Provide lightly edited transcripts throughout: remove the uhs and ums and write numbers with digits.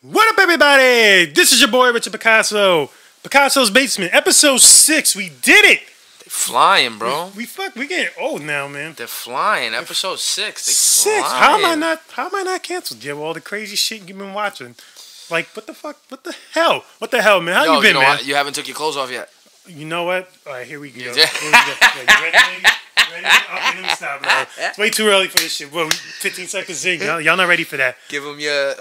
What up, everybody? This is your boy, Richard Pigkaso. Pigkaso's Basement, episode 6. We did it! They flying, bro. We getting old now, man. They're flying. Episode 6. They 6? flying. How am I not canceled? Yeah, all the crazy shit you've been watching. Like, what the fuck? What the hell? What the hell, man? How you been, man? What? You haven't took your clothes off yet. You know what? All right, here we go. Yeah. Here we go. Yeah, you ready, lady? Ready? Okay, let me stop now. It's way too early for this shit. Well, 15 seconds in. Y'all not ready for that. Give them your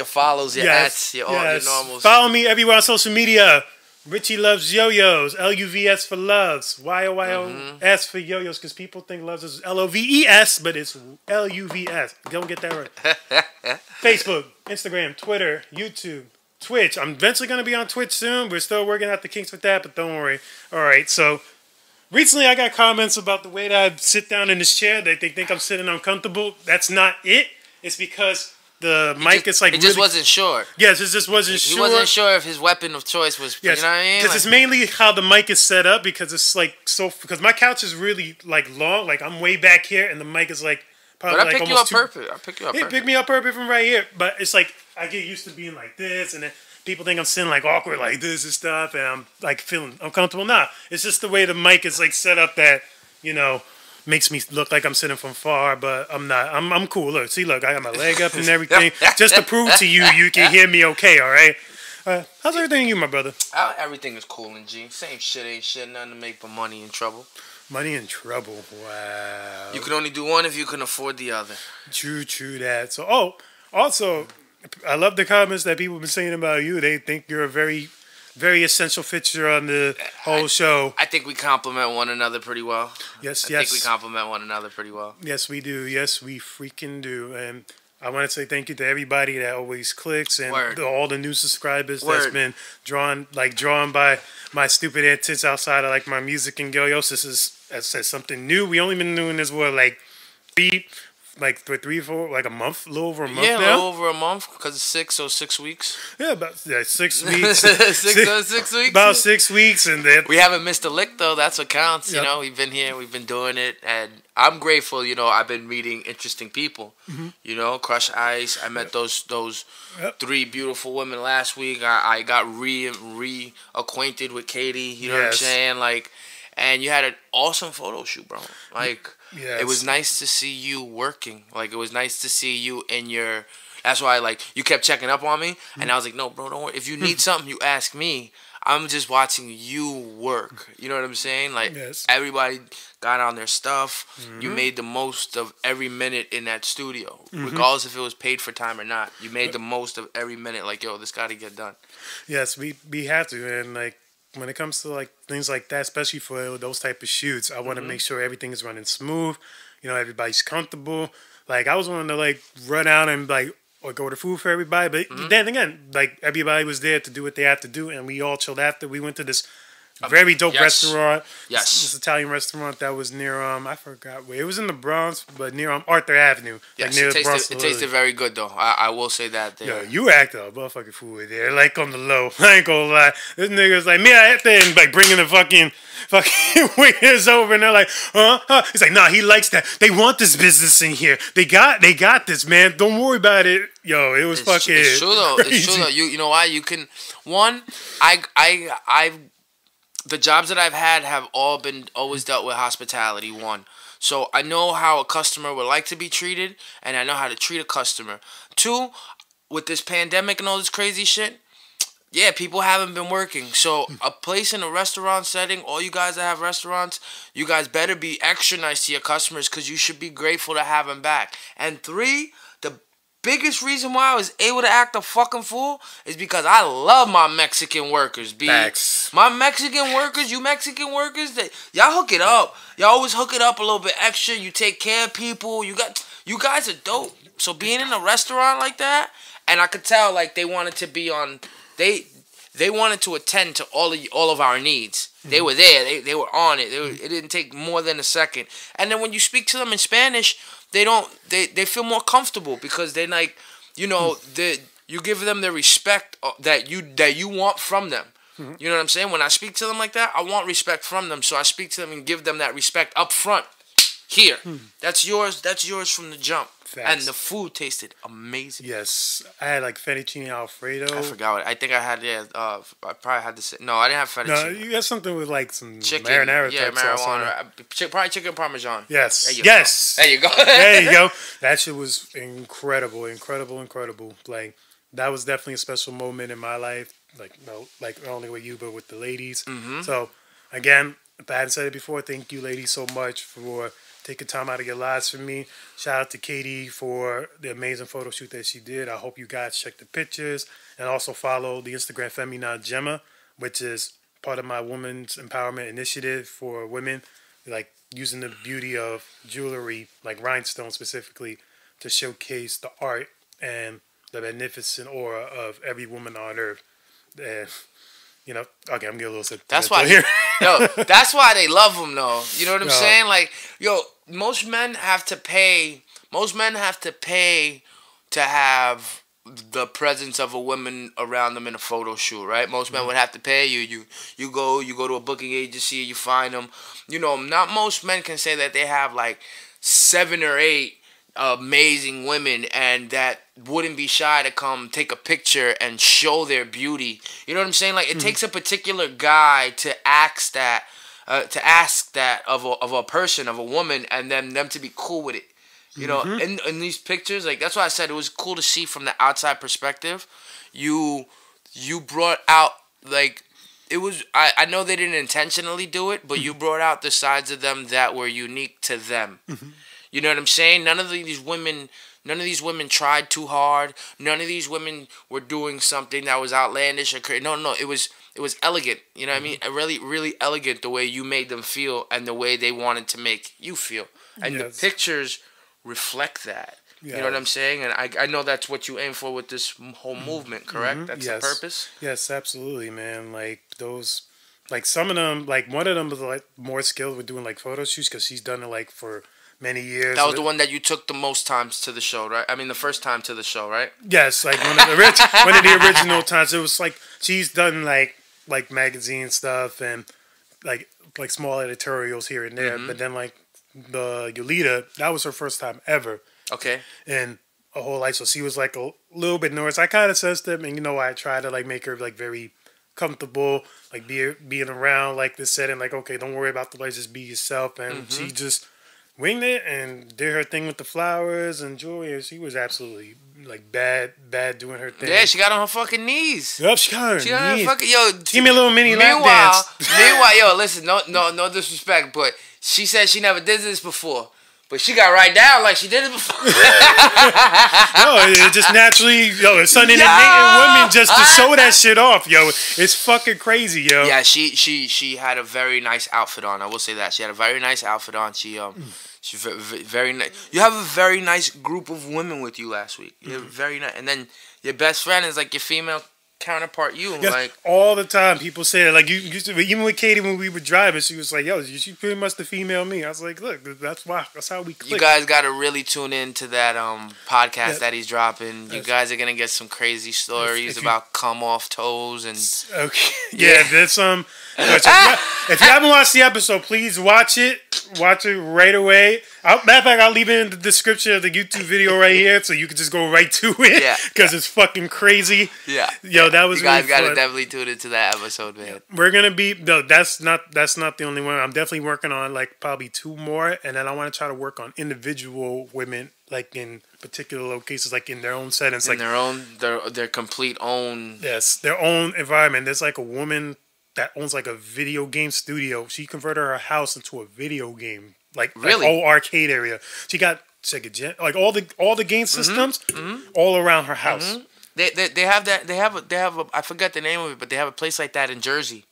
follows, your ads, your normals. Follow me everywhere on social media. Richie loves yo-yos. L-U-V-S for loves. Y-O-Y-O-S for yo-yos. Because people think loves is L-O-V-E-S, but it's L-U-V-S. Don't get that right. Facebook, Instagram, Twitter, YouTube, Twitch. I'm eventually going to be on Twitch soon. We're still working out the kinks with that, but don't worry. All right, so recently I got comments about the way that I sit down in this chair. They think I'm sitting uncomfortable. That's not it. It's because the mic is like... He just wasn't sure. Yes, it just wasn't sure. He wasn't sure if his weapon of choice was... Yes, you know what I mean? because it's mainly how the mic is set up, because it's like so... Because my couch is really like long. Like I'm way back here and the mic is like... But I pick you up perfect. I pick you up perfect. Pick me up perfect from right here. But it's like I get used to being like this, and then people think I'm sitting like awkward like this and stuff, and I'm like feeling uncomfortable. Nah, it's just the way the mic is like set up that, you know, makes me look like I'm sitting from far, but I'm not. I'm cool. Look, see, look, I got my leg up and everything, just to prove to you you can hear me okay. All right. How's everything you, my brother? Everything is cool and G. Same shit, ain't shit. Nothing to make but money and trouble. Money and trouble. Wow. You can only do one if you can afford the other. True that. So, also, I love the comments that people have been saying about you. They think you're a very, very essential fixture on the whole show. I think we complement one another pretty well. Yes. I think we complement one another pretty well. Yes, we do. Yes, we freaking do. And I want to say thank you to everybody that always clicks and all the new subscribers that's been drawn by my stupid antics outside of like my music and yo-yos. This is, as I said, something new. We only been doing this like a month, a little over a month now. Yeah, a little over a month because it's 6, so 6 weeks. Yeah, about 6 weeks. 6 weeks. About 6 weeks, and then we haven't missed a lick though. That's what counts. Yep. You know, we've been here, we've been doing it, and I'm grateful. You know, I've been meeting interesting people. You know, Crush Ice. I met those 3 beautiful women last week. I got reacquainted with Katie. You know what I'm saying? Like, and you had an awesome photo shoot, bro. Like. Yes. It was nice to see you working. Like, it was nice to see you in your... That's why, like, you kept checking up on me. And I was like, no, bro, don't worry. If you need something, you ask me. I'm just watching you work. You know what I'm saying? Like, everybody got on their stuff. You made the most of every minute in that studio. Regardless if it was paid for time or not. You made the most of every minute. Like, yo, this got to get done. Yes, we have to. And, like, when it comes to like things like that, especially for those type of shoots, I want to make sure everything is running smooth. You know, everybody's comfortable. Like I was wanting to like run out and like or go to food for everybody, but then again, like everybody was there to do what they had to do, and we all chilled after. We went to this very dope restaurant. This Italian restaurant that was near I forgot where. It was in the Bronx, but near Arthur Avenue. Yes, like, near it tasted very good though. I will say that. Yo, you acted a motherfucking fool there, like on the low. I ain't gonna lie. This nigga's like, man, I had to, and like bringing the fucking waiters over, and they're like, huh? He's like, nah, he likes that. They want this business in here. They got this, man. Don't worry about it. Yo, it was fucking. It's true though. Crazy. It's true though. You know why? You can the jobs that I've had have always dealt with hospitality, one. So I know how a customer would like to be treated, and I know how to treat a customer. 2, with this pandemic and all this crazy shit, yeah, people haven't been working. So a place in a restaurant setting, all you guys that have restaurants, you guys better be extra nice to your customers because you should be grateful to have them back. And 3, biggest reason why I was able to act a fucking fool is because I love my Mexican workers, B. Facts. My Mexican workers, you Mexican workers, y'all hook it up. Y'all always hook it up a little bit extra. You take care of people. You guys are dope. So being in a restaurant like that, and I could tell like they wanted to be on, they wanted to attend to all of our needs. They were there. They were on it. It didn't take more than a second. And then when you speak to them in Spanish, they feel more comfortable because they like, you know, you give them the respect that you want from them. You know what I'm saying? When I speak to them like that, I want respect from them, so I speak to them and give them that respect up front. Here, that's yours. That's yours from the jump. Facts. And the food tasted amazing. Yes, I had like fettuccine alfredo. I forgot what I think I had. Yeah, I probably had the. No, I didn't have No, fettuccine. you got something with like some Chicken, marinara yeah, type sauce on it. marijuana. Probably chicken parmesan. Yes, There you yes. Go. There you go. There you go. That shit was incredible, incredible, incredible. Like that was definitely a special moment in my life. Like no, like not only with you but with the ladies. Mm-hmm. So again, if I hadn't said it before, thank you, ladies, so much for taking time out of your lives for me. Shout out to Katie for the amazing photo shoot that she did. I hope you guys check the pictures and also follow the Instagram Femina Gemma, which is part of my women's empowerment initiative for women, like using the beauty of jewelry, like rhinestones specifically, to showcase the art and the magnificent aura of every woman on earth. And, you know, okay, I'm getting a little sentimental. That's why, that's why they love them, though. You know what I'm saying? Like, most men have to pay. Most men have to pay to have the presence of a woman around them in a photo shoot, right? Most men would have to pay you. You go to a booking agency, you find them. You know, not most men can say that they have like 7 or 8 amazing women and that wouldn't be shy to come take a picture and show their beauty. You know what I'm saying? Like it takes a particular guy to ask that of a person, of a woman, and then them to be cool with it. You know, in these pictures, like that's why I said it was cool to see from the outside perspective. You brought out like it was. I know they didn't intentionally do it, but you brought out the sides of them that were unique to them. You know what I'm saying? None of these women tried too hard. None of these women were doing something that was outlandish or crazy. No, it was elegant. You know what I mean? Really, really elegant the way you made them feel and the way they wanted to make you feel. And the pictures reflect that. You know what I'm saying? And I know that's what you aim for with this whole movement, correct? That's the purpose? Yes, absolutely, man. Like those, like some of them, like one of them was like more skilled with doing like photo shoots because she's done it like for many years. That was the one that you took the most times to the show, right? I mean, the first time to the show, right? Yes, like one of the original times. It was like she's done like magazine stuff and like small editorials here and there. But then like the Yolita, that was her first time ever. Okay. And a whole life, so she was like a little bit nervous. I kind of sensed it, and I tried to like make her like very comfortable, like being around like this setting. Like, okay, don't worry about the lights, just be yourself. And she just winged it and did her thing with the flowers and jewelry. And she was absolutely like bad doing her thing. Yeah, she got on her fucking knees. Yep, she got on her knees. Give me a little mini lap dance. Meanwhile, listen, no disrespect, but she said she never did this before. But she got right down like she did it before. No, it just naturally, it's something innate in women just to show that shit off, It's fucking crazy, Yeah, she had a very nice outfit on. I will say that she had a very nice outfit on. She's very nice. You have a very nice group of women with you last week. You're very nice, and then your best friend is like your female counterpart. Like all the time people say that. Like you used to, even with Katie when we were driving, she was like, she pretty much the female me. I was like, look, that's how we click. You guys got to really tune into that podcast that he's dropping. You guys are gonna get some crazy stories about come off toes and there's some. If you haven't watched the episode, please watch it. Watch it right away. Matter of fact, I'll leave it in the description of the YouTube video right here, so you can just go right to it. Yeah, because it's fucking crazy. Yeah, that was. You guys really gotta definitely tune into that episode, man. We're gonna be that's not the only one. I'm definitely working on like probably 2 more, and then I want to try to work on individual women, like in particular locations, like in their own settings, in like their complete own. Yes, their own environment. There's like a woman that owns like a video game studio. She converted her house into a video game, like whole arcade area. She got like all the game systems all around her house. They have that. They have a I forget the name of it, but they have a place like that in Jersey.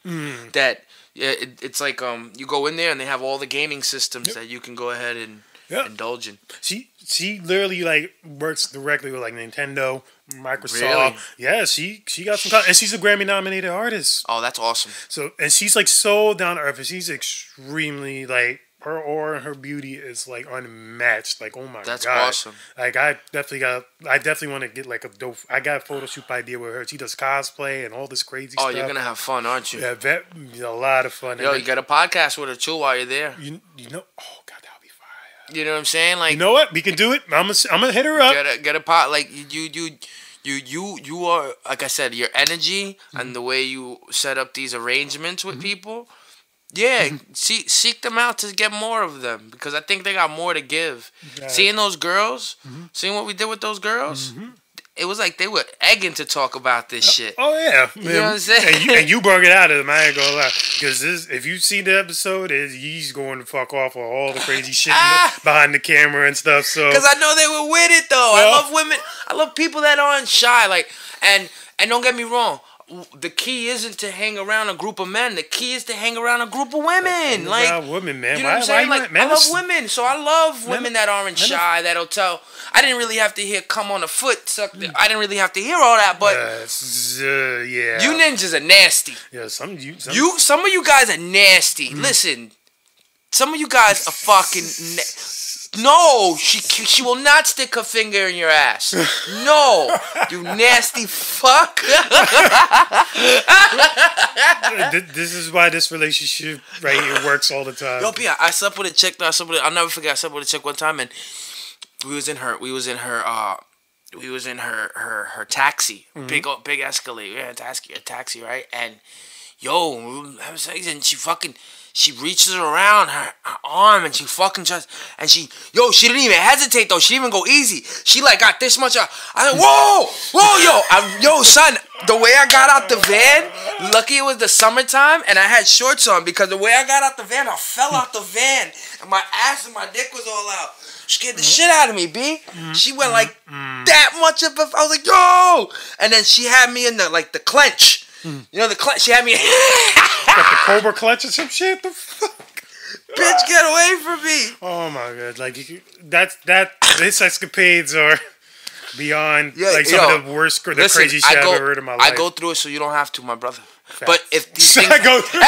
That it's like you go in there and they have all the gaming systems that you can go ahead and indulge in. She literally like works directly with like Nintendo, Microsoft. Really? Yeah, she got some and she's a Grammy nominated artist. Oh, that's awesome. So and she's like so down to earth, and she's extremely like her aura and her beauty is like unmatched. Like, oh my god, that's awesome. Like I definitely want to get like a dope. I got a photo shoot idea with her. She does cosplay and all this crazy stuff. Oh, you're gonna have fun, aren't you? Yeah, a lot of fun. You got a podcast with her too while you're there. You know, oh god, that'll be fire. You know what I'm saying? Like, you know what? We can do it. I'm gonna hit her up. Get a pot. Like you are, like I said, your energy and the way you set up these arrangements with people. Yeah, seek them out to get more of them because I think they got more to give. Seeing those girls, seeing what we did with those girls, it was like they were egging to talk about this shit. Oh yeah, you know what I'm saying? And you brought it out of them. I ain't gonna lie, because if you see the episode, he's going to fuck off on all the crazy shit behind the camera and stuff. So because I know they were with it though. I love women. I love people that aren't shy. Like and don't get me wrong. The key isn't to hang around a group of men. The key is to hang around a group of women. Like women, man. You know what I'm saying? Like I love women, so I love women that aren't shy. That'll tell. I didn't really have to hear "come on the foot." Suck I didn't really have to hear all that, but yeah, you ninjas are nasty. Yeah, some of you guys are nasty. Listen, some of you guys are fucking. No, she will not stick her finger in your ass. No, you nasty fuck. This is why this relationship right here works all the time. Yo, Pia, I slept with a chick. I'll never forget. I slept with a chick one time, and we was in her taxi, big Escalade. We had a taxi, right? And yo, I was saying, and she reaches around her arm and she fucking just, and she didn't even hesitate though. She didn't even go easy. She like got this much. I said, whoa, yo, son. The way I got out the van, lucky it was the summertime and I had shorts on because the way I got out the van, I fell out the van and my ass and my dick was all out. Scared the shit out of me, B. She went like that much of I was like, yo, and then she had me in the clench. You know the clutch. She had me. Got the Cobra clutch or some shit. The fuck? Bitch, get away from me! Oh my god! Like His escapades are beyond some of the worst, the crazy shit I've ever heard in my life. I go through it so you don't have to, my brother. But if these things... I go through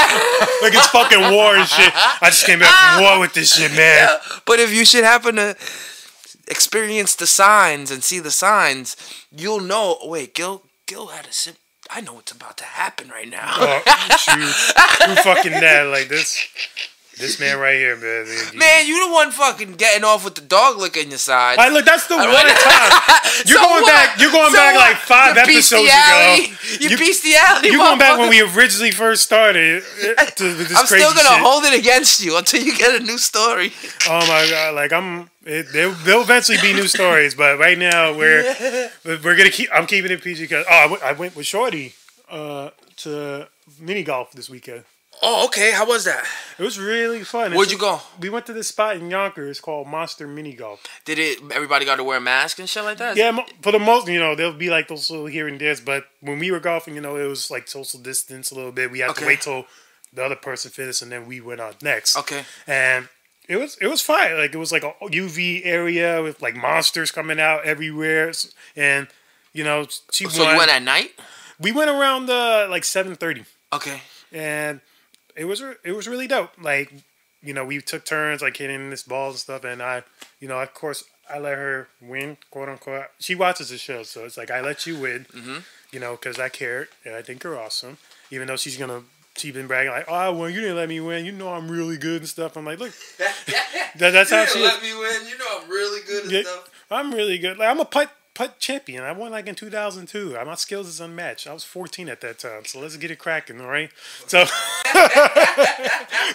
like it's fucking war and shit. I just came back from war with this shit, man. Yeah, but if you should happen to experience the signs and see the signs, you'll know. Oh, wait, Gil had a sip. I know what's about to happen right now. True fucking that. Like this man right here, man. Man, you the one fucking getting off with the dog lick in your side. All right, look, that's the one time. You're going back like 5 episodes ago. You bestiality. You're going back when we originally first started. I'm still gonna hold it against you until you get a new story. Oh my god! Like there'll eventually be new stories, but right now we're gonna keep. I'm keeping it PG because I went with Shorty to mini golf this weekend. Oh, okay. How was that? It was really fun. Where'd you go? We went to this spot in Yonkers called Monster Mini Golf. Everybody got to wear a mask and shit like that? Yeah, for the most, there'll be like those little here and there's, but when we were golfing, it was like social distance a little bit. We had to wait till the other person finished and then we went on next. Okay. And it was fine. Like it was like a UV area with like monsters coming out everywhere, and she won. So you went at night? We went around like 7:30. Okay. And it was really dope. Like we took turns like hitting this ball and stuff, and I of course I let her win, quote unquote. She watches the show, so it's like I let you win, because I cared and I think you're awesome. Even though she's been bragging like, oh, well, you didn't let me win. I'm really good and stuff. I'm like, look, that's how she let me win. I'm really good and stuff. I'm really good. Like I'm a putt champion. I won like in 2002. My skills is unmatched. I was 14 at that time. So let's get it cracking, all right? So,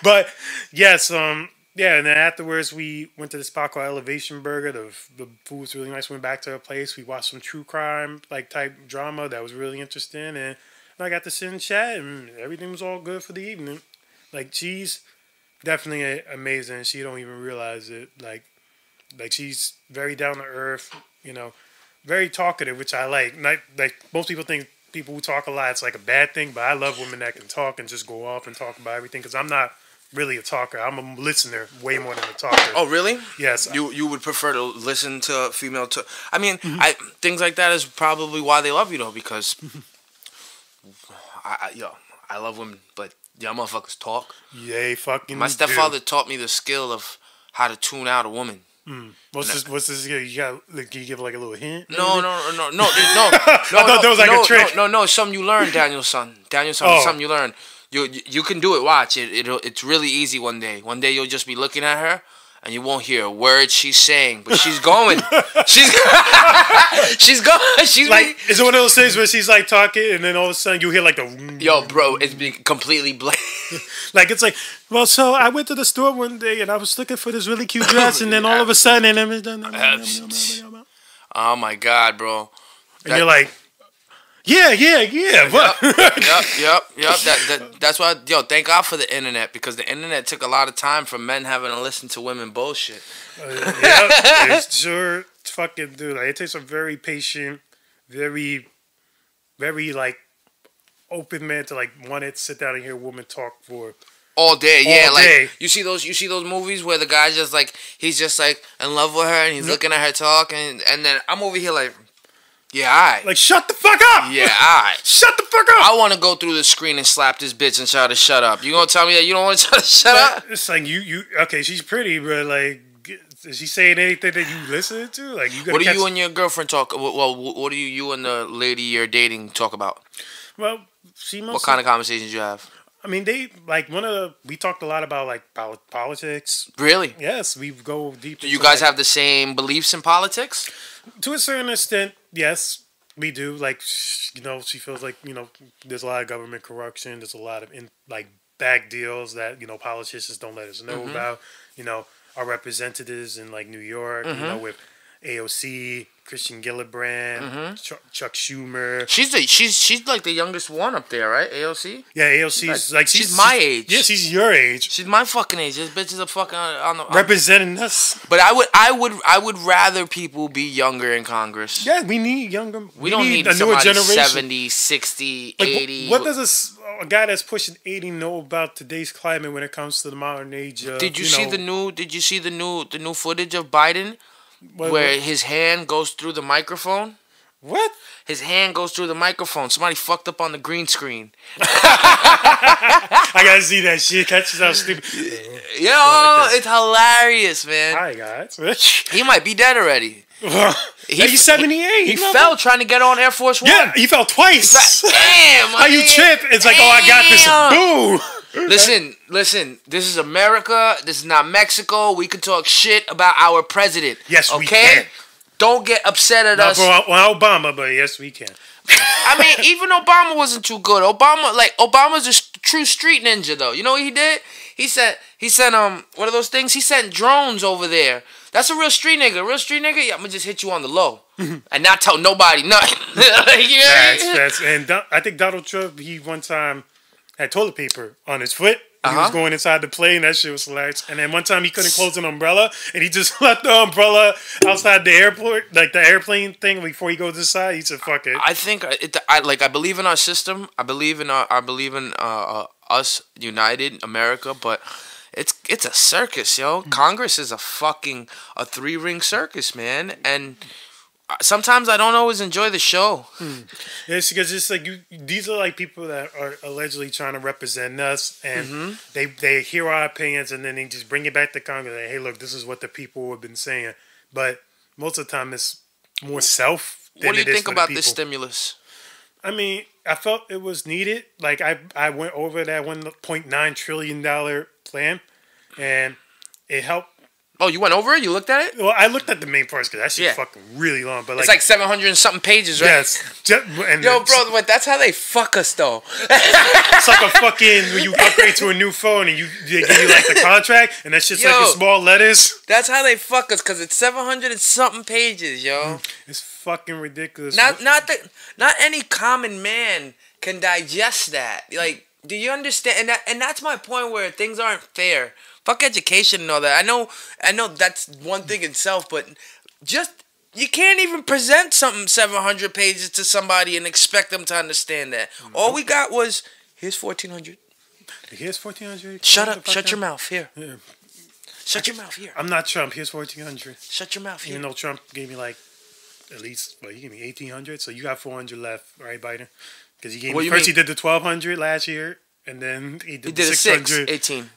but yes, and then afterwards we went to this spot called Elevation Burger. The food was really nice. Went back to her place. We watched some true crime type drama that was really interesting, and I got to sit and chat, and everything was all good for the evening. Like she's definitely amazing. She don't even realize it. Like she's very down to earth. Very talkative, which I like. Not like most people think people who talk a lot, it's like a bad thing, but I love women that can talk and just go off and talk about everything because I'm not really a talker. I'm a listener way more than a talker. Oh, really? Yes. You would prefer to listen to a female talk? I mean, things like that is probably why they love you, though, because I love women, but y'all motherfuckers talk. Yeah, fucking My stepfather taught me the skill of how to tune out a woman. What's this? You got? Can you give like a little hint? No. I thought that was like a trick. No. It's something you learn, Daniel's son. It's something you learn. You can do it. Watch it. It's really easy. One day you'll just be looking at her, and you won't hear a word she's saying, but she's going. she's she's going. She's like, is it one of those things where she's like talking, and then all of a sudden you hear like the yo, bro, it's being completely blank. like it's like, well, so I went to the store one day and I was looking for this really cute dress, and then all of a sudden, oh my god, bro, and you're like, yeah, what? Yep. That's why, yo, thank God for the internet, because the internet took a lot of time from men having to listen to women bullshit. It sure fucking do. Like, it takes a very patient, very, very like open man to like want to sit down and hear a woman talk for all day. Yeah, all day. Like you see those movies where the guy's just like, he's just like in love with her and he's looking at her talk, and then I'm over here like, yeah, alright. Like, shut the fuck up! Yeah, alright. Shut the fuck up! I want to go through the screen and slap this bitch and tell her to shut up. You gonna tell me that you don't want to tell her to shut up? It's like, okay, she's pretty, but like, is she saying anything that you listen to? Like, you gotta what do you and your girlfriend talk? Well, what do you and the lady you're dating talk about? Well, she mostly... What kind of conversations you have? I mean, we talked a lot about like politics. Really? Yes, we go deep. Do you guys have the same beliefs in politics? To a certain extent, yes. We do. Like, she feels like, there's a lot of government corruption. There's a lot of bag deals that, politicians don't let us know about. Our representatives in like New York, with AOC, Christian Gillibrand, Chuck Schumer. She's like the youngest one up there, right? AOC? Yeah, AOC's like she's my age. Yeah, she's your age. She's my fucking age. This bitch is a fucking representing us. But I would rather people be younger in Congress. Yeah, we need younger. We don't need a newer generation. 70, 60, like, 80. What does a guy that's pushing 80 know about today's climate when it comes to the modern age? Did you see the new footage of Biden? Where his hand goes through the microphone. What? His hand goes through the microphone. Somebody fucked up on the green screen. I gotta see that shit. Catches out stupid. Yo, it's hilarious, man. Hi guys. He might be dead already. He's 78. He fell trying to get on Air Force One. Yeah, he fell twice. Damn. How you trip? It's like, oh, I got this. Boo. Listen. This is America. This is not Mexico. We can talk shit about our president. Yes, okay? we can. Don't get upset at us. Not for Obama, but yes, we can. I mean, even Obama wasn't too good. Obama's a true street ninja, though. You know what he did? He sent what are those things? He sent drones over there. That's a real street nigga. Yeah, I'm gonna just hit you on the low and not tell nobody nothing. That's and I think Donald Trump, he one time had toilet paper on his foot. He was going inside the plane. That shit was hilarious. And then one time he couldn't close an umbrella, and he just left the umbrella outside the airport, like the airplane thing, before he goes inside. He said, "Fuck it." I think I believe in our system. I believe in us united America, but it's a circus, yo. Congress is a 3-ring circus, man, and. Sometimes I don't always enjoy the show. It's because it's like these are like people that are allegedly trying to represent us, and they hear our opinions, and then they just bring it back to Congress. Like, hey, look, this is what the people have been saying. But most of the time, it's more self. Than what do you think about this stimulus? I mean, I felt it was needed. Like I went over that $1.9 trillion plan, and it helped. Oh, you went over it? You looked at it? Well, I looked at the main parts because that shit's fucking really long. But it's like 700 and something pages, right? Yes. Yo, bro, that's how they fuck us, though. It's like a fucking when you upgrade to a new phone and they give you like the contract, and that's just like in small letters. That's how they fuck us, because it's 700 and something pages, yo. It's fucking ridiculous. Not any common man can digest that. Like, do you understand? And that's my point where things aren't fair. Fuck education and all that. I know that's one thing itself, but just you can't even present something 700 pages to somebody and expect them to understand that. All we got was here's 1400. Here's 1400. Shut up. Shut your mouth. Here. Yeah. Shut your mouth. Here. I'm not Trump. Here's 1400. Shut your mouth. Here. Even though Trump gave me like at least he gave me 1800, so you got 400 left, right, Biden? Because he gave me first. He did the 1200 last year. And then he did the 600. 18.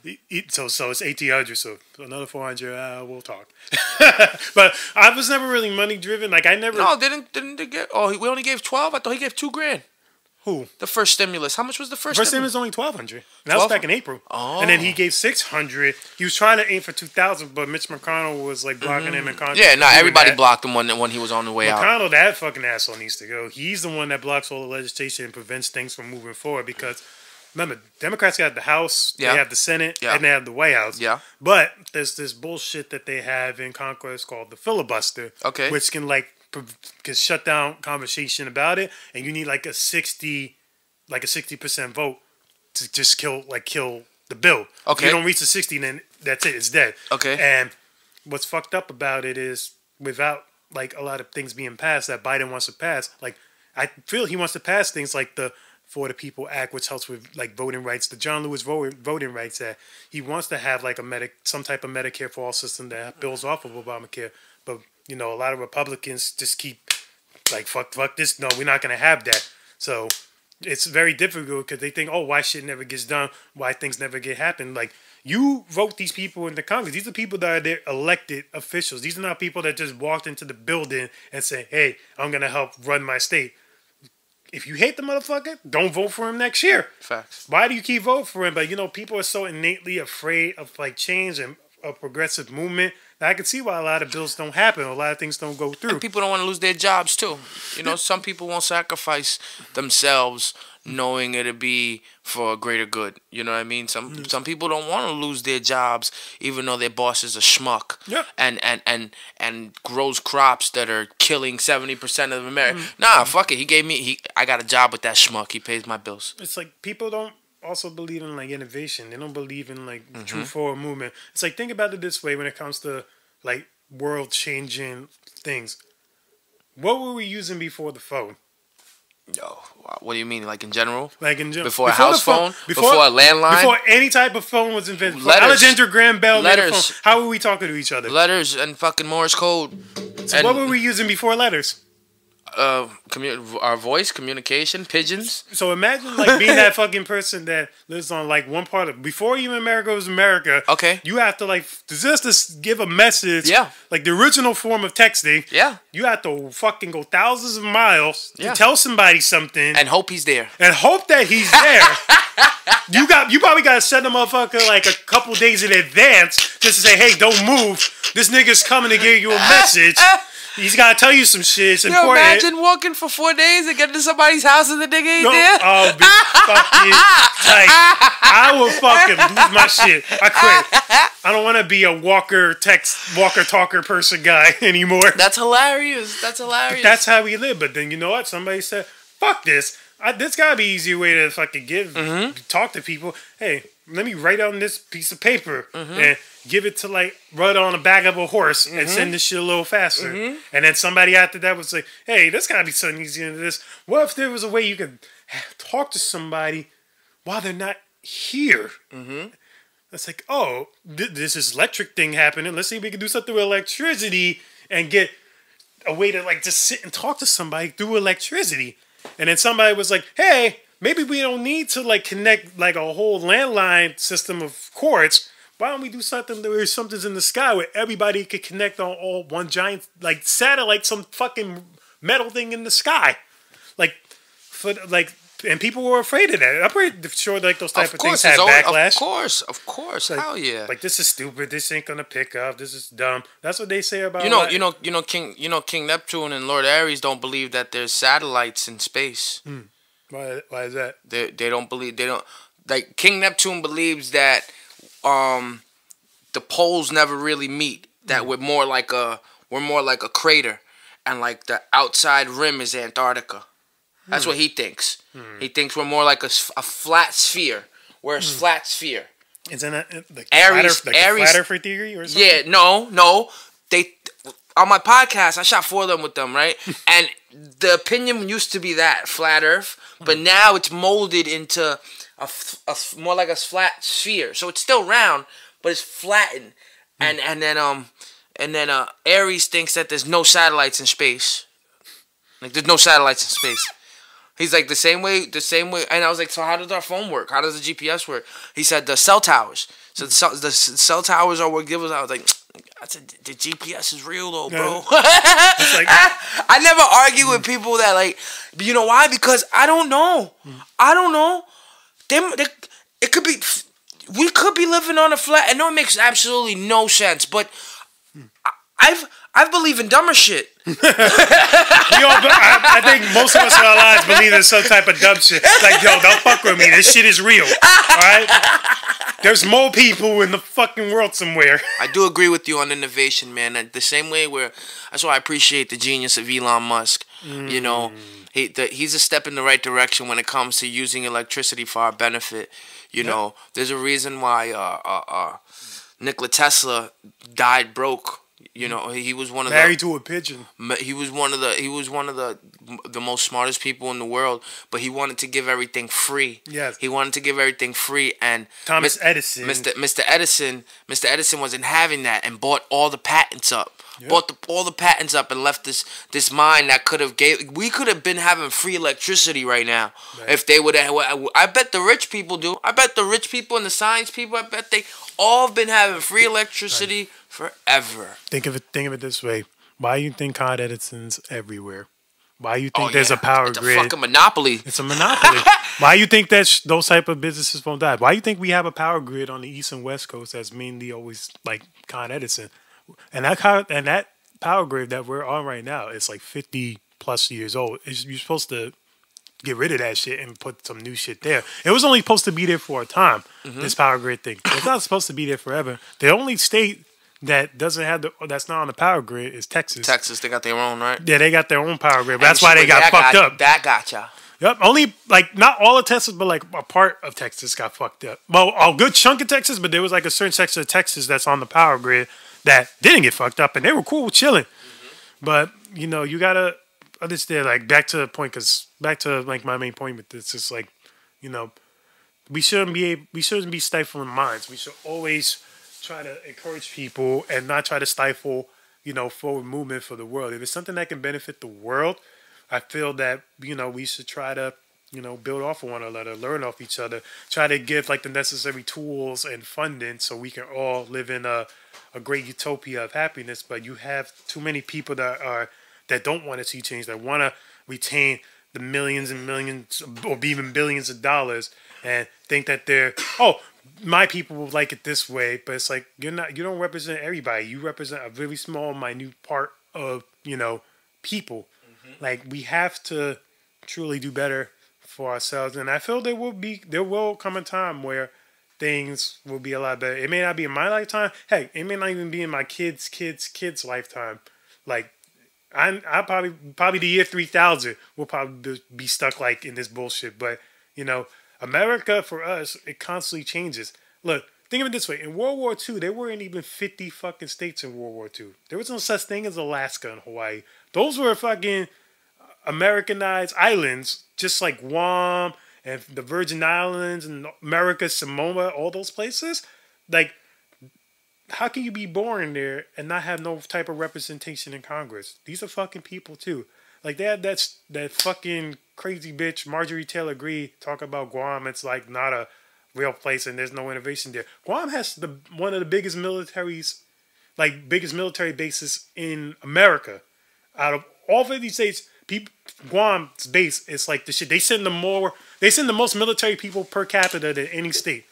So it's 1800. So another 400. We'll talk. But I was never really money driven. Like I never. No, didn't they get? Oh, we only gave 12. I thought he gave $2,000. Who? The first stimulus. How much was the first First stimulus? stimulus was only $1,200. That was back in April. Oh. And then he gave $600. He was trying to aim for $2,000, but Mitch McConnell was like blocking him in Congress. Yeah, no, everybody blocked him when he was on the way out. McConnell, that fucking asshole needs to go. He's the one that blocks all the legislation and prevents things from moving forward because, remember, Democrats got the House, they have the Senate, and they have the White House. Yeah. But there's this bullshit that they have in Congress called the filibuster, which can shut down conversation about it, and you need like a 60% vote to just kill the bill. If you don't reach the 60, then that's it. It's dead. Okay. And what's fucked up about it is without like a lot of things being passed that Biden wants to pass, like I feel he wants to pass things like the For the People Act, which helps with like voting rights, the John Lewis Voting Rights Act. He wants to have like some type of Medicare for all system that builds off of Obamacare. But a lot of Republicans just keep like fuck this. No, we're not gonna have that. So it's very difficult because they think, oh, why shit never gets done? Why things never get happen? Like you vote these people into Congress. These are people that are their elected officials. These are not people that just walked into the building and say, hey, I'm gonna help run my state. If you hate the motherfucker, don't vote for him next year. Facts. Why do you keep voting for him? But people are so innately afraid of like change and a progressive movement that I can see why a lot of bills don't happen. A lot of things don't go through. And people don't want to lose their jobs too. Some people won't sacrifice themselves knowing it'll be for a greater good. You know what I mean? Some people don't want to lose their jobs even though their boss is a schmuck. Yeah. And grows crops that are killing 70% of America. Nah, fuck it. I got a job with that schmuck. He pays my bills. It's like people don't also believe in like innovation. They don't believe in like true forward movement. It's like think about it this way when it comes to like world changing things. What were we using before the phone? Yo, what do you mean? Like in general? Like in general. Before a house phone? Before a landline? Before any type of phone was invented. Letters. Alexander Graham Bell made a phone. Letters. How were we talking to each other? Letters and fucking Morse code. So what were we using before letters? Our voice, communication, pigeons. So imagine like being that fucking person that lives on like one part of before even America was America. Okay. You have to like just to give a message. Yeah. Like the original form of texting. Yeah. You have to fucking go thousands of miles to Yeah. tell somebody something And hope he's there. and hope that he's there. You probably gotta send a motherfucker like a couple days in advance just to say, hey, don't move. This nigga's coming to give you a message. He's gotta tell you some shit. It's important. Imagine walking for 4 days and getting to somebody's house and the nigga ain't there. I'll be fucking tight. I will fucking lose my shit. I quit. I don't want to be a walker talker person guy anymore. That's hilarious. That's hilarious. That's how we live. But then you know what? Somebody said, fuck this. There's gotta be an easier way to fucking talk to people. Hey, let me write on this piece of paper and give it to like run on the back of a horse and send this shit a little faster. And then somebody after that would say, hey, there's gotta be something easier than this. What if there was a way you could talk to somebody while they're not here? It's like, oh, this is electric thing happening. Let's see if we can do something with electricity and get a way to like just sit and talk to somebody through electricity. And then somebody was like, hey, maybe we don't need to like connect like a whole landline system of cords. Why don't we do something where something's in the sky where everybody could connect on all one giant like satellite, some fucking metal thing in the sky, and people were afraid of that. I'm pretty sure like those type of things had backlash. Of course, like, hell yeah. Like this is stupid. This ain't gonna pick up. This is dumb. That's what they say about King Neptune and Lord Ares don't believe that there's satellites in space. Why is that? They don't believe King Neptune believes that the poles never really meet. That we're more like a crater, and like the outside rim is Antarctica. That's what he thinks. He thinks we're more like a flat sphere. We're a flat sphere. Isn't that the Aries, flat earth theory or something? Yeah, no. They on my podcast, I shot 4 of them with them, right? And the opinion used to be that flat Earth, but now it's molded into a more like a flat sphere. So it's still round, but it's flattened. And then Aries thinks that there's no satellites in space. Like there's no satellites in space. He's like the same way. And I was like, so how does our phone work? How does the GPS work? He said the cell towers. So the cell towers are what give us. I was like, I said, the GPS is real though, bro. Yeah. It's like, I never argue with people that like, you know why? Because I don't know. I don't know. It could be, we could be living on a flat. I know it makes absolutely no sense, but I believe in dumber shit. I think most of us in our lives believe in some type of dumb shit. Like, yo, don't fuck with me. This shit is real. All right? There's more people in the fucking world somewhere. I do agree with you on innovation, man. The same way that's why I appreciate the genius of Elon Musk. You know, he's a step in the right direction when it comes to using electricity for our benefit. You know, there's a reason why Nikola Tesla died broke. You know, he was one of married to a pigeon. He was one of the most smartest people in the world, but he wanted to give everything free. Yes. He wanted to give everything free, and Edison. Mr. Edison wasn't having that and bought all the patents up. Yep. Bought all the patents up and left this mine that we could have been having free electricity right now, right, if they would have. I bet the rich people do. I bet the rich people and the science people, I bet they all have been having free electricity, right, forever. Think of it this way. Why you think Con Edison's everywhere? Why you think there's a power grid? It's a fucking monopoly. It's a monopoly. Why you think that those type of businesses won't die? Why you think we have a power grid on the East and West Coast that's mainly always like Con Edison? And that power grid that we're on right now is like 50 plus years old. You're supposed to get rid of that shit and put some new shit there. It was only supposed to be there for a time, this power grid thing. It's not supposed to be there forever. The only state that doesn't have that's not on the power grid is Texas. Texas, they got their own, right? Yeah, they got their own power grid. That's why they got fucked up. That gotcha. Yep, only like not all of Texas, but like a part of Texas got fucked up. Well, a good chunk of Texas, but there was like a certain section of Texas that's on the power grid that didn't get fucked up, and they were cool chilling. But you know, you gotta understand. Like back to the point, back to like my main point with this is like, you know, we shouldn't be stifling minds. We should always try to encourage people and not try to stifle, you know, forward movement for the world. If it's something that can benefit the world, I feel that, you know, we should try to, you know, build off of one another, learn off each other, try to give like the necessary tools and funding so we can all live in a great utopia of happiness. But you have too many people that don't want to see change, that want to retain the millions and millions or even billions of dollars and think that my people will like it this way. But it's like, you don't represent everybody. You represent a very small, minute part of, you know, people. Like, we have to truly do better for ourselves. And I feel there will come a time where things will be a lot better. It may not be in my lifetime. Heck, it may not even be in my kids' lifetime. Like, I probably the year 3000 will probably be stuck like in this bullshit. But, you know, America, for us, it constantly changes. Look, think of it this way. In World War II, there weren't even 50 fucking states in World War II. There was no such thing as Alaska and Hawaii. Those were fucking Americanized islands, just like Guam and the Virgin Islands and America, Samoa, all those places. Like, how can you be born there and not have no type of representation in Congress? These are fucking people too. Like, they had that fucking crazy bitch Marjorie Taylor Greene talk about Guam. It's like not a real place and there's no innovation there. Guam has one of the biggest military bases in America. Out of all 50 states, Guam's base is like the shit. They send the most military people per capita than any state.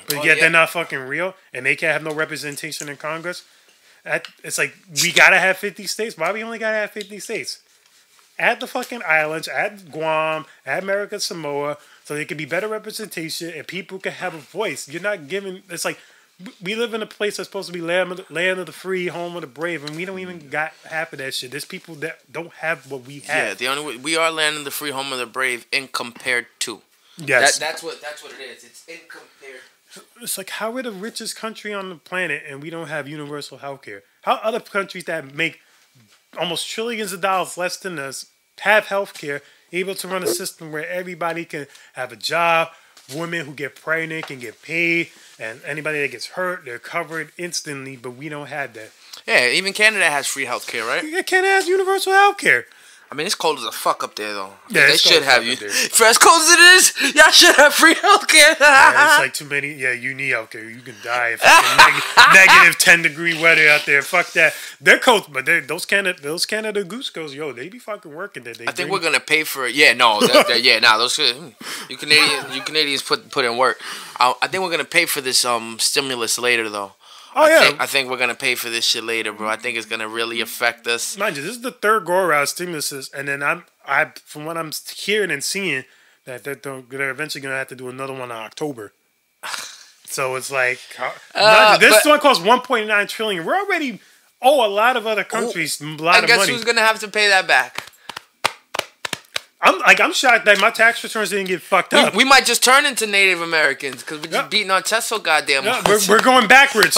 But yet they're not fucking real and they can't have no representation in Congress. It's like, we gotta have 50 states. Why we only gotta have 50 states? Add the fucking islands, add Guam, add America, Samoa, so there could be better representation and people can have a voice. You're not giving. It's like, we live in a place that's supposed to be land of the free, home of the brave, and we don't even got half of that shit. There's people that don't have what we have. Yeah, the only way we are land of the free, home of the brave, in compared to. Yes, that's what it is. It's in compared. It's like, how we're the richest country on the planet and we don't have universal health care. How other countries that make almost trillions of dollars less than us have health care, able to run a system where everybody can have a job, women who get pregnant can get paid, and anybody that gets hurt, they're covered instantly, but we don't have that. Yeah, even Canada has free health care, right? Yeah, Canada has universal health care. I mean, it's cold as a fuck up there, though. Yeah, they should have you. there. For as cold as it is, y'all should have free healthcare. Yeah, it's like too many. Yeah, you need healthcare. You can die if it's negative 10-degree weather out there. Fuck that. They're cold, but those Canada Goose Girls, yo, they be fucking working there. I think we're gonna pay for it. Yeah, no, those you Canadians put in work. I think we're gonna pay for this stimulus later, though. Oh yeah, I think we're gonna pay for this shit later, bro. I think it's gonna really affect us. Mind you, this is the third go around stimuluses, and then I from what I'm hearing and seeing that they're eventually gonna have to do another one in October. So it's like this one costs 1.9 trillion. We're already owe a lot of other countries a lot of money. I guess who's gonna have to pay that back? I'm shocked that my tax returns didn't get fucked up. We might just turn into Native Americans because we're just beating our chest so goddamn much. We're going backwards.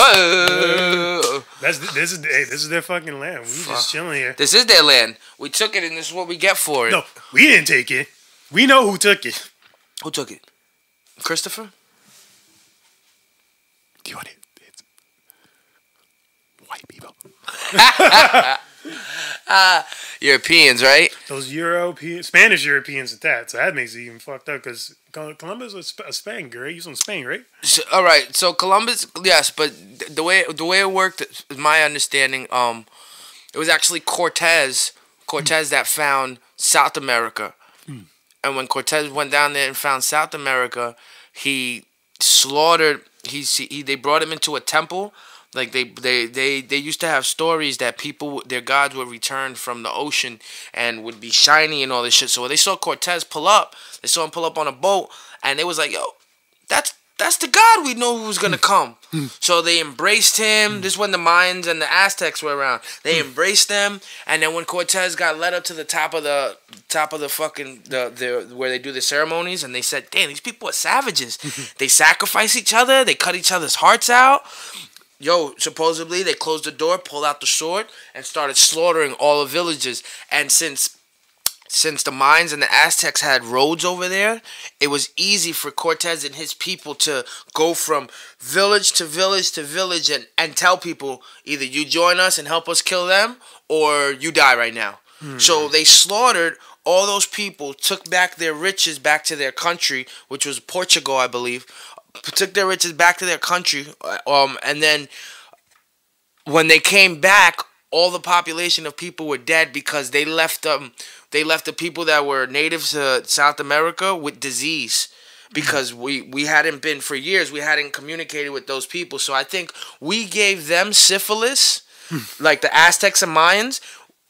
This is their fucking land. We just chilling here. This is their land. We took it, and this is what we get for it. No, we didn't take it. We know who took it. Who took it? Christopher? Do you want it? It's white people. Europeans, right? Those Spanish Europeans at that. So that makes it even fucked up because Columbus was a Spain, right? He's from Spain, right? So, all right. So Columbus, yes, but the way it worked, is my understanding, it was actually Cortez that found South America, and when Cortez went down there and found South America, he slaughtered. They brought him into a temple. Like they used to have stories that their gods would return from the ocean and would be shiny and all this shit. So when they saw Cortez pull up, they saw him pull up on a boat, and they was like, "Yo, that's the god we know who was gonna come." So they embraced him. This is when the Mayans and the Aztecs were around. They embraced them, and then when Cortez got led up to the top of the fucking where they do the ceremonies, and they said, "Damn, these people are savages. They sacrifice each other. They cut each other's hearts out." Yo, supposedly they closed the door, pulled out the sword, and started slaughtering all the villages. And since the Mayans and the Aztecs had roads over there, it was easy for Cortez and his people to go from village to village to village and tell people either you join us and help us kill them or you die right now. So they slaughtered all those people, took back their riches back to their country, which was Portugal, I believe. Took their riches back to their country, and then when they came back, all the population of people were dead because they left the people that were natives to South America with disease because we hadn't been for years. We hadn't communicated with those people, so I think we gave them syphilis, like the Aztecs and Mayans.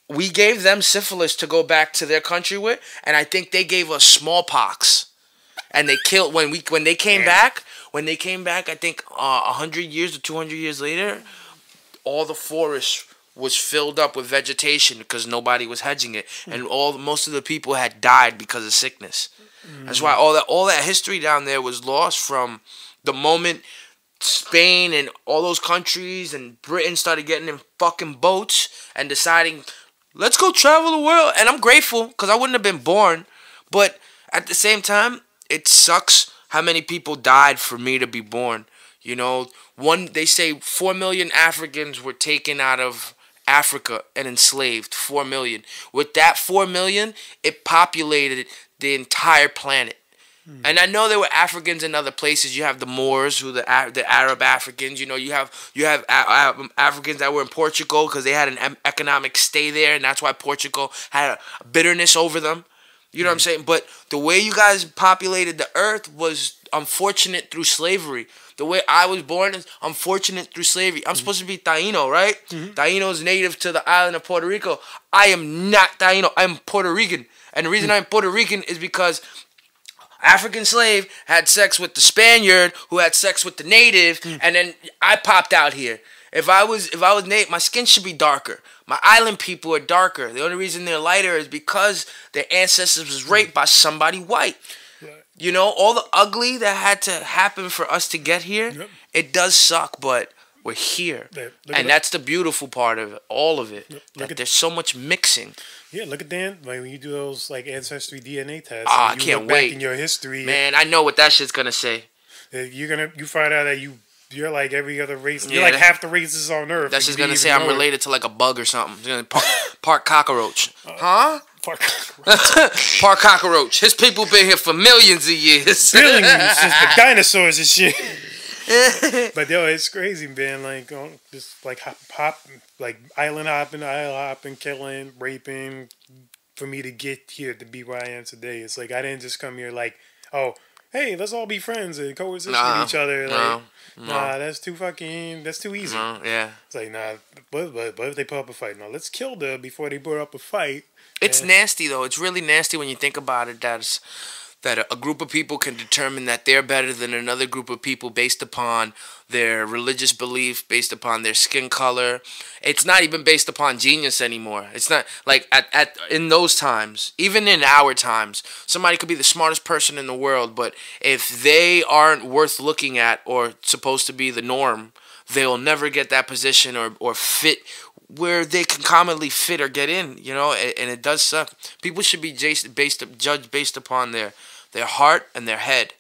We gave them syphilis to go back to their country with, and I think they gave us smallpox, and they killed when they came back. When they came back, I think 100 years or 200 years later, all the forest was filled up with vegetation because nobody was hedging it, and most of the people had died because of sickness. That's why all that history down there was lost from the moment Spain and all those countries and Britain started getting in fucking boats and deciding, let's go travel the world. And I'm grateful because I wouldn't have been born, but at the same time, it sucks how many people died for me to be born. You know, they say 4 million Africans were taken out of Africa and enslaved. 4 million. With that 4 million, it populated the entire planet. And I know there were Africans in other places. You have the Moors, who the Arab Africans. You know, you have Africans that were in Portugal because they had an economic stay there, and that's why Portugal had a bitterness over them. You know what I'm saying? But the way you guys populated the earth was unfortunate through slavery. The way I was born is unfortunate through slavery. I'm supposed to be Taino, right? Taino is native to the island of Puerto Rico. I am not Taino. I'm Puerto Rican. And the reason I'm Puerto Rican is because African slave had sex with the Spaniard who had sex with the native, and then I popped out here. If I was native, my skin should be darker. My island people are darker. The only reason they're lighter is because their ancestors was raped by somebody white. You know, all the ugly that had to happen for us to get here, it does suck, but we're here. And that's the beautiful part of it, all of it. That there's so much mixing. Yeah, look at Dan. Like when you do those like ancestry DNA tests, I can't wait. Back in your history, man, I know what that shit's gonna say. You find out that you're like every other race. You're like half the races on Earth. That's just gonna say I'm related to like a bug or something. Part cockroach. Huh? Park cockroach. His people been here for millions of years. Billions since the dinosaurs and shit. But yo, it's crazy, man. Like, just like hop, like island hopping, killing, raping, for me to get here to be where I am today. It's like I didn't just come here like, oh, hey, let's all be friends and coexist with each other. Like, nah, that's too easy. Yeah. It's like, nah, but if they put up a fight? No, let's kill them before they put up a fight. It's nasty, though. It's really nasty when you think about it. That a group of people can determine that they're better than another group of people based upon their religious belief, based upon their skin color. It's not even based upon genius anymore. It's not like in those times, even in our times, somebody could be the smartest person in the world, but if they aren't worth looking at or supposed to be the norm, they'll never get that position or fit where they can commonly fit or get in, you know, and it does suck. People should be judged based upon their heart and their head,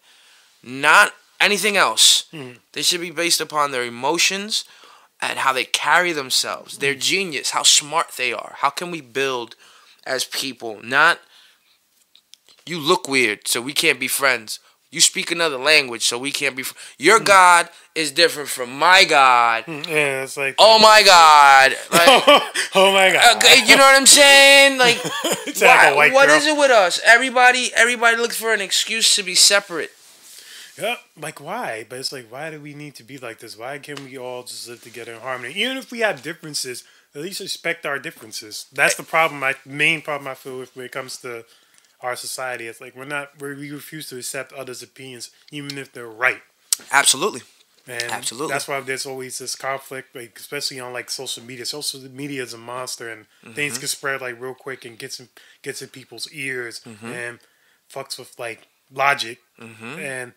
not anything else. They should be based upon their emotions and how they carry themselves, their genius, how smart they are. How can we build as people? Not, you look weird, so we can't be friends. You speak another language, so we can't be. Your God is different from my God. Yeah, it's like. Oh my God! Like, oh my God! You know what I'm saying? Like, like what is it with us? Everybody looks for an excuse to be separate. Yeah, like why? But it's like, why do we need to be like this? Why can't we all just live together in harmony? Even if we have differences, at least respect our differences. That's the problem. Main problem I feel with when it comes to our society. It's like we refuse to accept others' opinions, even if they're right. Absolutely. And absolutely. That's why there's always this conflict, like especially on like social media. Social media is a monster, and things can spread like real quick and gets in people's ears and fucks with like logic. And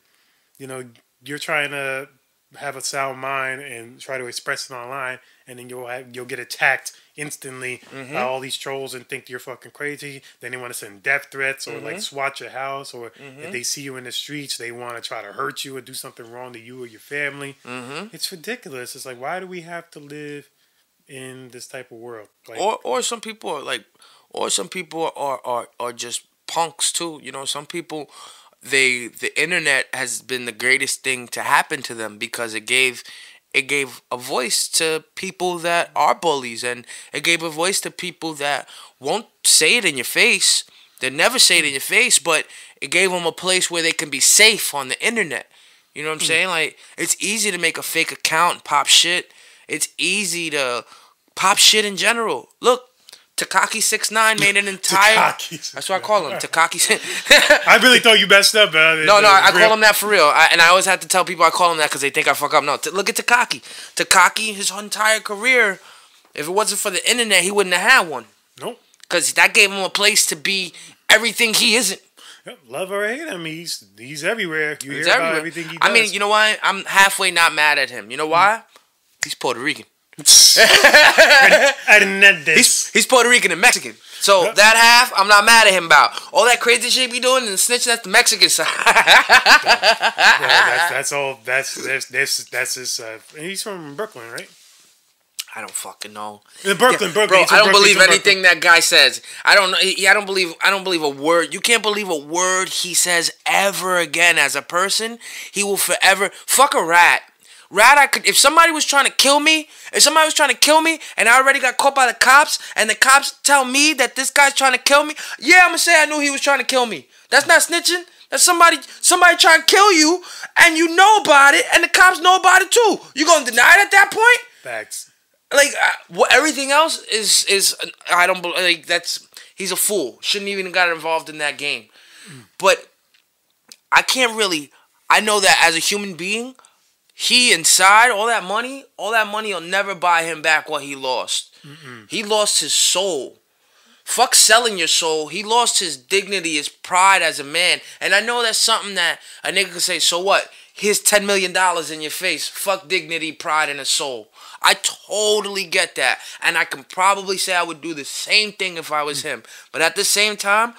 you know, you're trying to have a sound mind and try to express it online, and then you'll get attacked instantly by all these trolls and think you're fucking crazy. Then they want to send death threats or like SWAT your house, or if they see you in the streets, they want to try to hurt you or do something wrong to you or your family. It's ridiculous. It's like, why do we have to live in this type of world? Like, or some people are like, or some people are just punks too. You know, some people. The internet has been the greatest thing to happen to them because it gave a voice to people that are bullies, and it gave a voice to people that won't say it in your face. They never say it in your face, but it gave them a place where they can be safe on the internet. You know what I'm saying? Like, it's easy to make a fake account and pop shit. It's easy to pop shit in general. Look. Tekashi 6ix9ine made an entire. That's what I call him. Tekashi. I really thought you messed up, man. No, I call him that for real. And I always have to tell people I call him that because they think I fuck up. No, look at Tekashi. Tekashi, his entire career, if it wasn't for the internet, he wouldn't have had one. Nope. Because that gave him a place to be everything he isn't. Yep, love or hate him, he's everywhere. You hear about everything he does. I mean, you know why? I'm halfway not mad at him. You know why? He's Puerto Rican. I didn't know this. He's Puerto Rican and Mexican. So that half, I'm not mad at him about. All that crazy shit he doing and snitching, that's the Mexican side. That's all. That's his. And he's from Brooklyn, right? I don't fucking know. Brooklyn. Bro, I don't believe anything that guy says. I don't know. I don't believe a word. You can't believe a word he says ever again. As a person, he will forever fuck a rat. If somebody was trying to kill me, and I already got caught by the cops, and the cops tell me that this guy's trying to kill me, yeah, I'm gonna say I knew he was trying to kill me. That's not snitching. That's somebody trying to kill you, and you know about it, and the cops know about it too. You gonna deny it at that point? Facts. Like, everything else is I don't like. He's a fool. Shouldn't even have got involved in that game. But I can't really. I know that as a human being. He inside, all that money will never buy him back what he lost. He lost his soul. Fuck selling your soul. He lost his dignity, his pride as a man. And I know that's something that a nigga can say, so what? Here's $10 million in your face. Fuck dignity, pride, and a soul. I totally get that. And I can probably say I would do the same thing if I was him. But at the same time,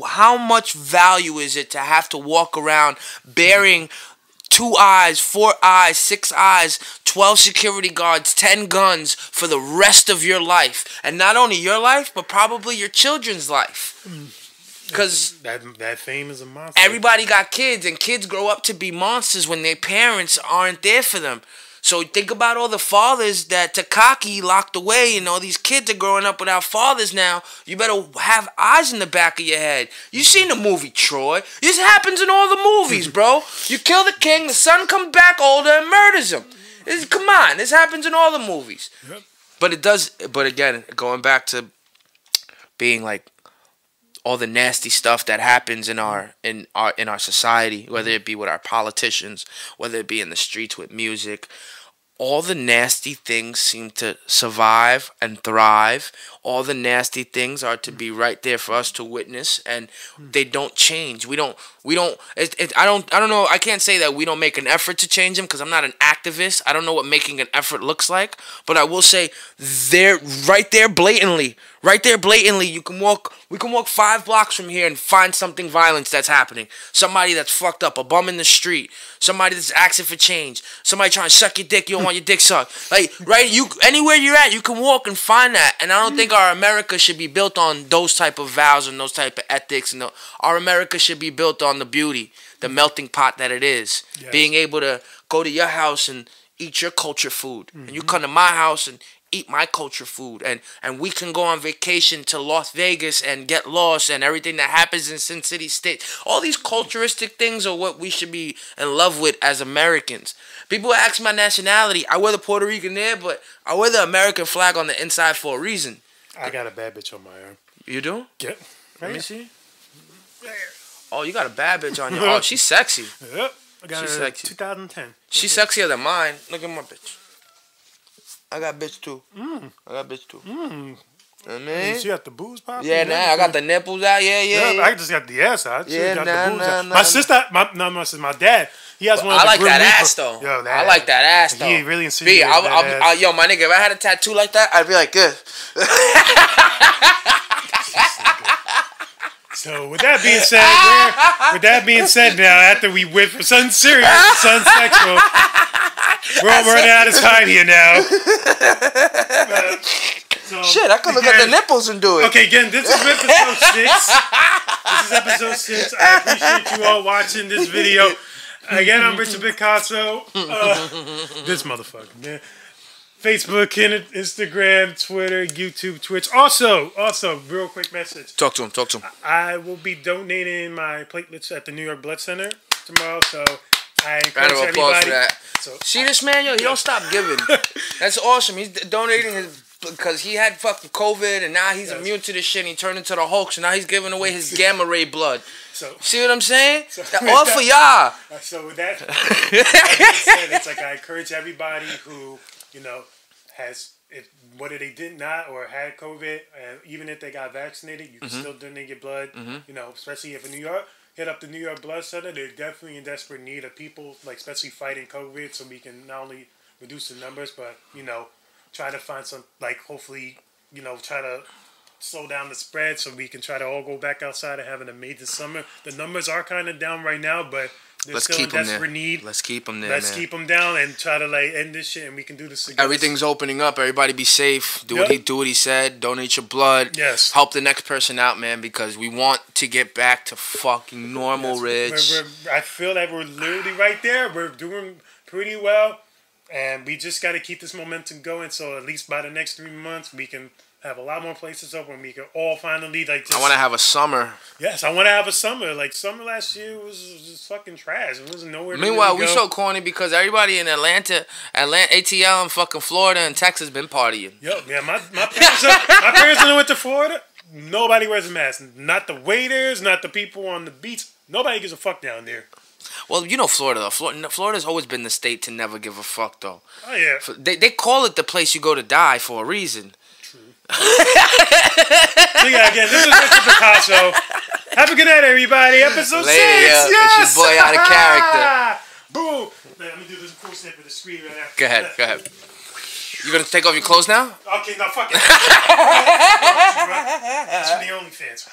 how much value is it to have to walk around bearing 2 eyes, 4 eyes, 6 eyes, 12 security guards, 10 guns for the rest of your life. And not only your life, but probably your children's life. Because that fame is a monster. Everybody got kids, and kids grow up to be monsters when their parents aren't there for them. So think about all the fathers that Takaki locked away, and all these kids are growing up without fathers now. You better have eyes in the back of your head. You seen the movie Troy? This happens in all the movies, bro. You kill the king, the son comes back older and murders him. Come on, this happens in all the movies. Yep. But it does. But again, going back to being like all the nasty stuff that happens in our society, whether it be with our politicians, whether it be in the streets with music, all the nasty things seem to survive and thrive. All the nasty things are to be right there for us to witness, and they don't change. I don't know. I can't say that we don't make an effort to change them, because I'm not an activist. I don't know what making an effort looks like, but I will say they're right there blatantly. Right there blatantly. We can walk 5 blocks from here and find something violence that's happening. Somebody that's fucked up, a bum in the street, somebody that's asking for change, somebody trying to suck your dick, you don't want your dick sucked. Like, right, anywhere you're at, you can walk and find that. And I don't think our America should be built on those type of vows and those type of ethics. And our America should be built on the beauty, the melting pot that it is. Yes. Being able to go to your house and eat your culture food, and you come to my house and eat my culture food, and we can go on vacation to Las Vegas and get lost, and everything that happens in Sin City State. All these culturistic things are what we should be in love with as Americans. People ask my nationality. I wear the Puerto Rican there, but I wear the American flag on the inside for a reason. I got a bad bitch on my arm. You do? Yep. Let me see. Oh, you got a bad bitch on your arm. Oh, she's sexy. Yep. I got she's her sexy. 2010. She's sexier than mine. Look at my bitch. I got bitch too. I got bitch too. I mean, you got the boobs popping? Yeah, I got the nipples out. Yeah. I just got the ass out. Yeah, my sister, my dad, he has one of the I like that ass though. Yo, I like that ass though. He really insinuated yo, my nigga, if I had a tattoo like that, I'd be like this. So with that being said, now after we went from something serious to something sexual, we're all running out of time here now. Shit, I could look at the nipples and do it. Okay, again, this is episode 6. I appreciate you all watching this video. Again, I'm Richard Pigkaso. This motherfucker, man. Facebook, Instagram, Twitter, YouTube, Twitch. Also, real quick message. Talk to him. I will be donating my platelets at the New York Blood Center tomorrow, so I encourage everybody. For that. See this man, yo, he don't stop giving. That's awesome. He's donating because he had fucking COVID, and now he's immune to this shit, and he turned into the Hulk, so now he's giving away his gamma ray blood. So, see what I'm saying? All for y'all. So with that being said, it's like I encourage everybody who, whether they did not or had COVID, even if they got vaccinated, you can still donate your blood. Especially if in New York, hit up the New York Blood Center. They're definitely in desperate need of people, especially fighting COVID, so we can not only reduce the numbers, but try to find some, hopefully, try to slow down the spread so we can try to all go back outside and have an amazing summer. The numbers are kind of down right now, but they're still in desperate need. Let's keep them there. Let's keep them down and try to end this shit, and we can do this together. Everything's opening up. Everybody be safe. Do what he said. Donate your blood. Yes. Help the next person out, man, because we want to get back to fucking normal, Rich. I feel that we're literally right there. We're doing pretty well, and we just got to keep this momentum going. So at least by the next 3 months, we can have a lot more places open. We can all finally I want to have a summer. Yes, I want to have a summer. Summer last year was just fucking trash. It was nowhere. Meanwhile, we so corny because everybody in Atlanta, ATL, and fucking Florida and Texas been partying. Yo, yeah, my parents when they went to Florida, nobody wears a mask. Not the waiters, not the people on the beach. Nobody gives a fuck down there. Well, Florida, though. Florida's always been the state to never give a fuck, though. Oh, yeah. They call it the place you go to die for a reason. True. So, yeah, again, this is Richard Pigkaso. Have a good night, everybody. Episode 6. Yes! It's your boy out of character. Boom. Let me do this cool snip with the screen right now. Go ahead. You gonna take off your clothes now? Okay, no, fuck it. That's for the OnlyFans.